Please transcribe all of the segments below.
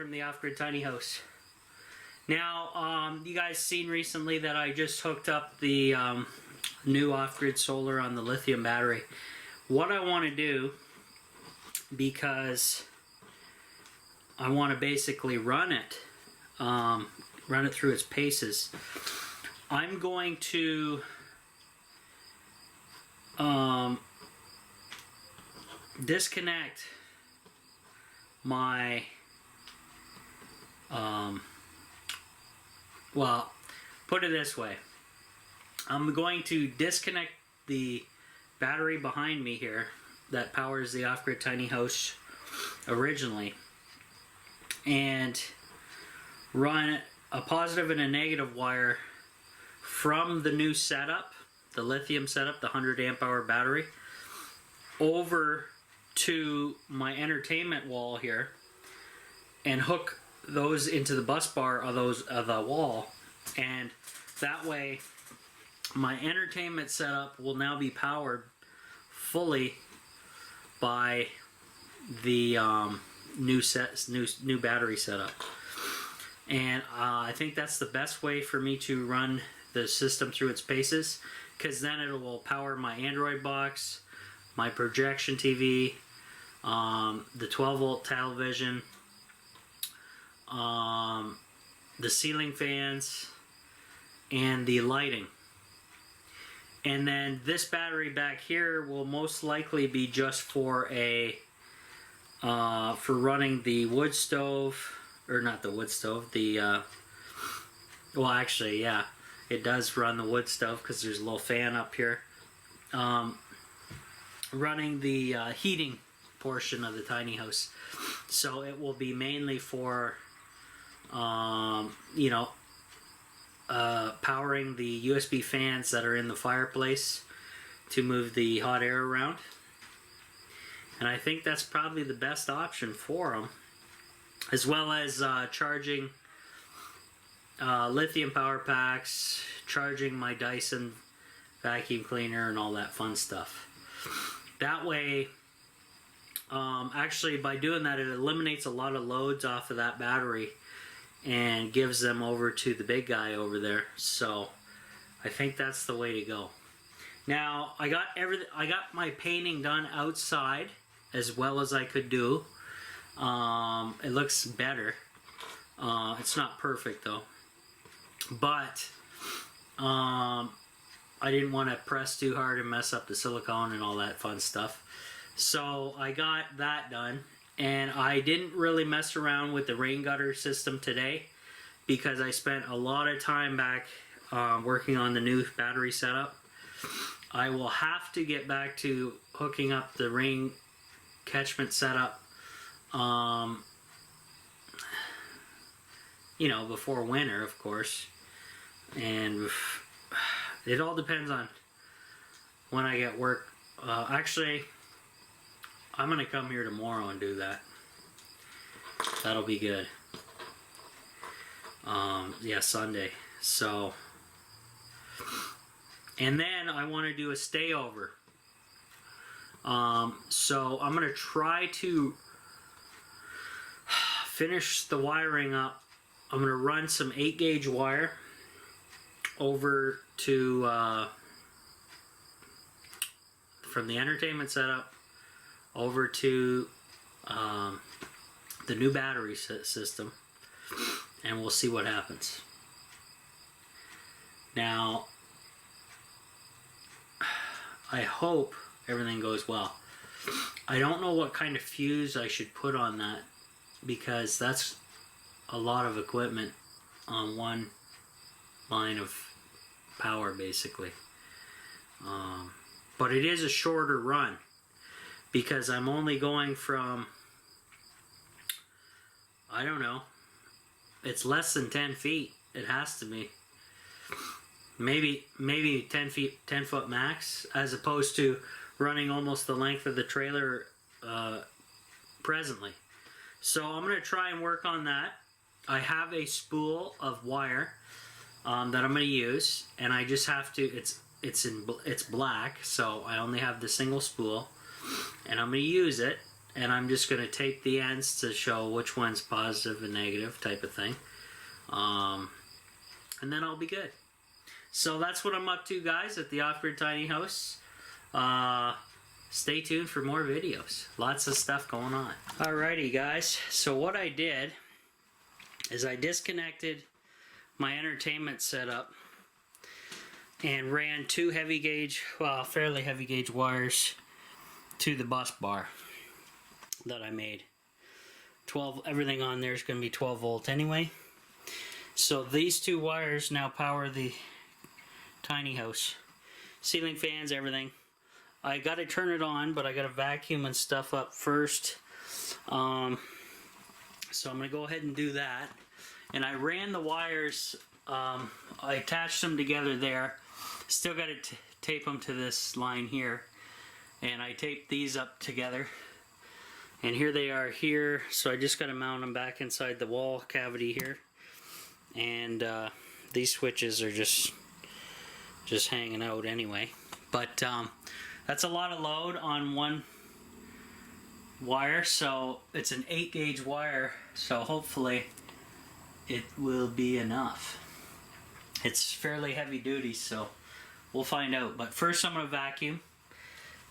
from the off-grid tiny house. Now, you guys seen recently that I just hooked up the new off-grid solar on the lithium battery. What I want to do, because I want to basically run it through its paces, I'm going to disconnect my well, put it this way. I'm going to disconnect the battery behind me here that powers the off-grid tiny house originally, and run a positive and a negative wire from the new setup, the lithium setup, the 100 amp hour battery, over to my entertainment wall here, and hook those into the bus bar of the wall, and that way my entertainment setup will now be powered fully by the new battery setup. And I think that's the best way for me to run the system through its paces, because then it will power my Android box, my projection TV, the 12 volt television, the ceiling fans, and the lighting. And then this battery back here will most likely be just for a for running the wood stove, or not the wood stove, the well, actually, yeah, it does run the wood stove because there's a little fan up here, running the heating portion of the tiny house. So it will be mainly for you know, powering the USB fans that are in the fireplace to move the hot air around. And I think that's probably the best option for them, as well as charging lithium power packs, charging my Dyson vacuum cleaner, and all that fun stuff. That way, actually, by doing that, it eliminates a lot of loads off of that battery and gives them over to the big guy over there. So I think that's the way to go. Now, I got my painting done outside as well as I could do. It looks better. It's not perfect though, but I didn't want to press too hard and mess up the silicone and all that fun stuff. So I got that done, and I didn't really mess around with the rain gutter system today because I spent a lot of time back working on the new battery setup. I will have to get back to hooking up the rain catchment setup, you know, before winter, of course. And it all depends on when I get work. Actually, I'm gonna come here tomorrow and do that. That'll be good. Yeah, Sunday. So, and then I want to do a stayover. So I'm gonna try to finish the wiring up. I'm gonna run some 8 gauge wire over to from the entertainment setup over to the new battery system, and we'll see what happens. Now, I hope everything goes well. I don't know what kind of fuse I should put on that, because that's a lot of equipment on one line of power basically. But it is a shorter run because I'm only going from, I don't know, it's less than 10 feet. It has to be. Maybe 10 feet, 10 foot max, as opposed to running almost the length of the trailer presently. So I'm going to try and work on that. I have a spool of wire that I'm going to use, and I just have to, it's black, so I only have the single spool, and I'm going to use it and I'm just going to tape the ends to show which one's positive and negative type of thing. And then I'll be good. So that's what I'm up to, guys, at the Off-Grid Tiny House. Stay tuned for more videos. Lots of stuff going on. Alrighty, guys. So what I did is I disconnected my entertainment setup and ran two heavy gauge, well, fairly heavy gauge wires to the bus bar that I made. 12, everything on there is going to be 12 volt anyway. So these two wires now power the tiny house. Ceiling fans, everything. I got to turn it on, but I got to vacuum and stuff up first. So I'm going to go ahead and do that. And I ran the wires, I attached them together there. Still got to tape them to this line here. And I taped these up together. And here they are here. So I just got to mount them back inside the wall cavity here. And these switches are just hanging out anyway. But that's a lot of load on one wire. So it's an 8 gauge wire. So hopefully it will be enough. It's fairly heavy duty, so we'll find out. But first I'm going to vacuum.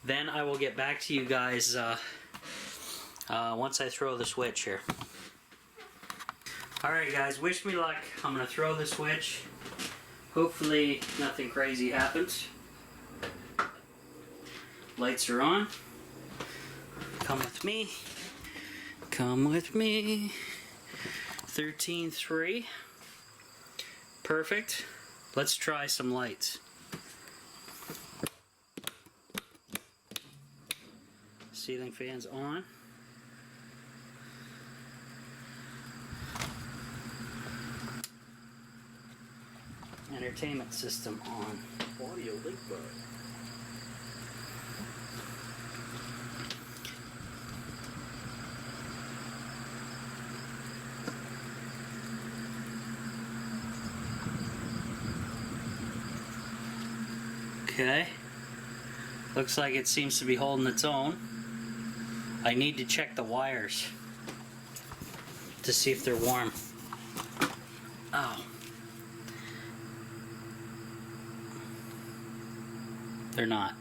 Then I will get back to you guys once I throw the switch here. Alright guys, wish me luck. I'm going to throw the switch. Hopefully nothing crazy happens. Lights are on. Come with me. Come with me. 13.3. Perfect. Let's try some lights. Ceiling fans on. Entertainment system on. Audio link bar. Okay. Looks like it seems to be holding its own. I need to check the wires to see if they're warm. Oh. They're not.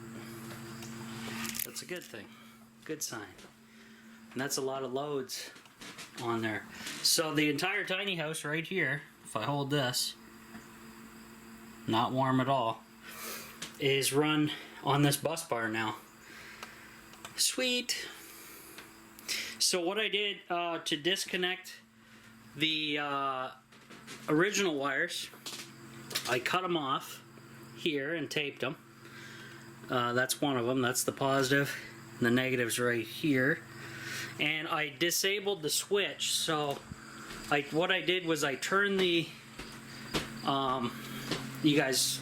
That's a good thing. Good sign. And that's a lot of loads on there. So the entire tiny house right here, if I hold this, not warm at all, is run on this bus bar now. Sweet. So what I did to disconnect the original wires, I cut them off here and taped them. That's one of them. That's the positive. And the negative's right here. And I disabled the switch. So what I did was I turned the you guys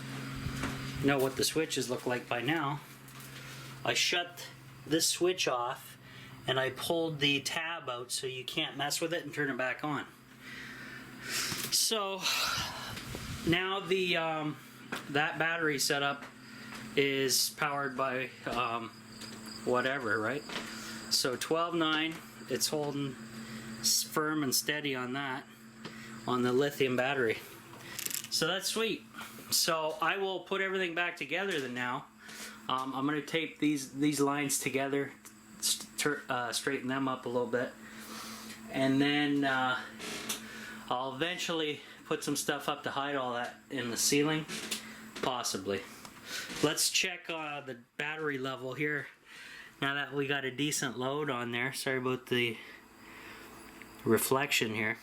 know what the switches look like by now. I shut this switch off and I pulled the tab out so you can't mess with it and turn it back on. So now the that battery setup is powered by whatever, right? So 12.9, it's holding firm and steady on that, on the lithium battery. So that's sweet. So I will put everything back together then now. I'm going to tape these lines together, straighten them up a little bit, and then I'll eventually put some stuff up to hide all that in the ceiling, possibly. Let's check the battery level here. Now that we got a decent load on there. Sorry about the reflection here.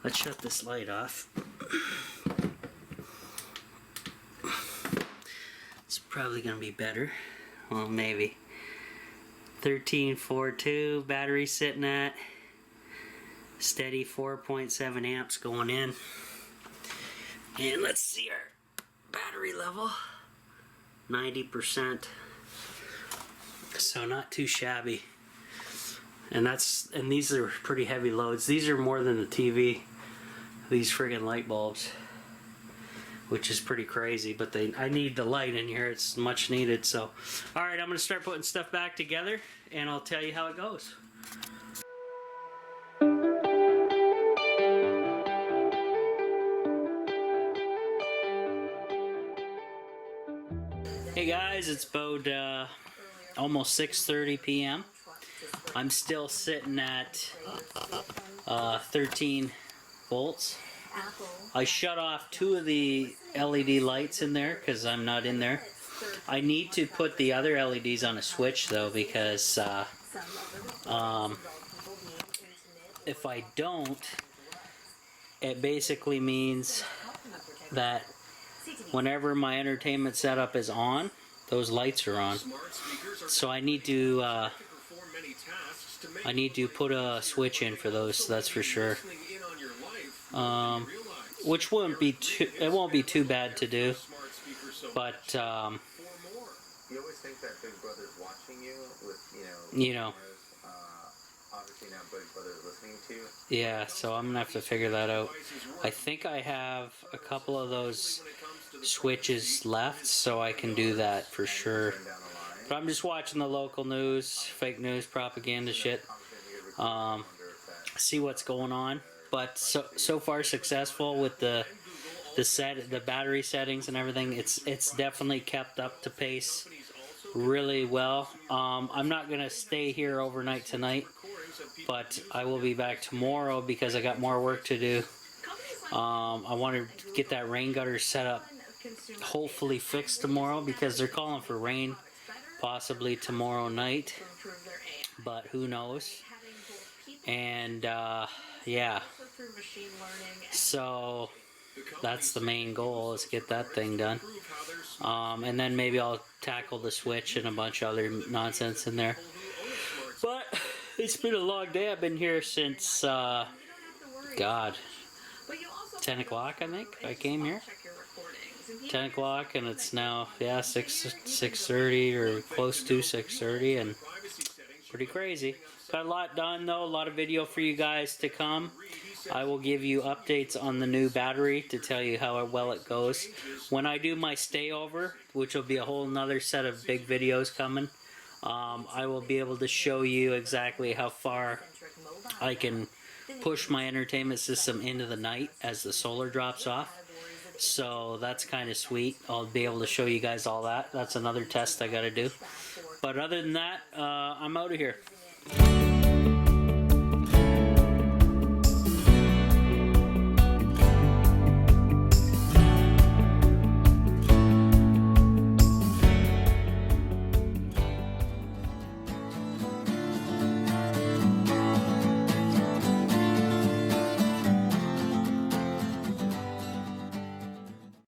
Let's shut this light off. It's probably going to be better. Well, maybe. 13.42 battery sitting at. Steady 4.7 amps going in. And let's see our battery level. 90%. So not too shabby. And these are pretty heavy loads. These are more than the TV. These friggin' light bulbs. which is pretty crazy, but I need the light in here. It's much needed. So, all right, I'm going to start putting stuff back together, and I'll tell you how it goes. Hey guys, it's about almost 6:30 p.m. I'm still sitting at 13 volts. I shut off 2 of the LED lights in there because I'm not in there. I need to put the other LEDs on a switch though, because if I don't, it basically means that whenever my entertainment setup is on, those lights are on. So I need to put a switch in for those, that's for sure. Which won't be too bad to do, but You always think that Big Brother's watching you with, obviously now Big Brother's listening to you. Yeah, so I'm gonna have to figure that out. I think I have a couple of those switches left, so I can do that for sure. But I'm just watching the local news, fake news, propaganda shit. See what's going on. But so far successful with the battery settings and everything. It's definitely kept up to pace really well. I'm not gonna stay here overnight tonight, but I will be back tomorrow because I got more work to do. I want to get that rain gutter set up, hopefully fixed tomorrow, because they're calling for rain possibly tomorrow night, but who knows. And yeah, so that's the main goal, is get that thing done. And then maybe I'll tackle the switch and a bunch of other nonsense in there. But it's been a long day. I've been here since God, 10 o'clock I think I came here. 10 o'clock, and it's now 6:30 or close to 6:30, and pretty crazy. Got a lot done though, a lot of video for you guys to come. I will give you updates on the new battery to tell you how well it goes. When I do my stayover, which will be a whole nother set of big videos coming, I will be able to show you exactly how far I can push my entertainment system into the night as the solar drops off. So that's kind of sweet. I'll be able to show you guys all that. That's another test I got to do. But other than that, I'm out of here.